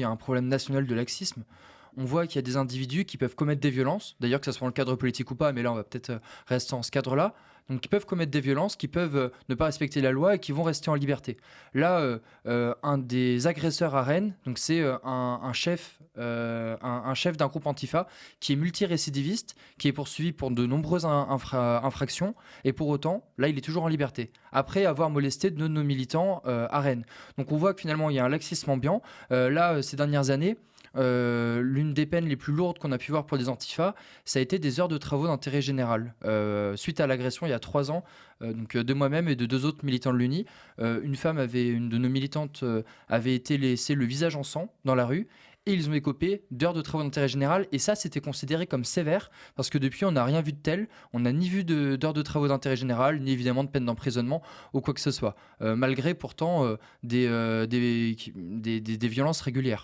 Il y a un problème national de laxisme. On voit qu'il y a des individus qui peuvent commettre des violences, d'ailleurs que ça soit dans le cadre politique ou pas, mais là on va peut-être rester en ce cadre-là. Donc qui peuvent commettre des violences, qui peuvent ne pas respecter la loi et qui vont rester en liberté. Là, un des agresseurs à Rennes, donc c'est un chef, un chef d'un groupe Antifa qui est multirécidiviste, qui est poursuivi pour de nombreuses infractions, et pour autant, là il est toujours en liberté, après avoir molesté de nos militants à Rennes. Donc on voit que finalement il y a un laxisme ambiant. Là, ces dernières années, l'une des peines les plus lourdes qu'on a pu voir pour des antifas, ça a été des heures de travaux d'intérêt général. Suite à l'agression il y a 3 ans, de moi-même et de 2 autres militants de l'Uni, une de nos militantes avait été laissée le visage en sang dans la rue. Et ils ont écopé d'heures de travaux d'intérêt général. Et ça, c'était considéré comme sévère, parce que depuis, on n'a rien vu de tel. On n'a ni vu d'heures de travaux d'intérêt général, ni évidemment de peine d'emprisonnement, ou quoi que ce soit. Malgré pourtant des violences régulières.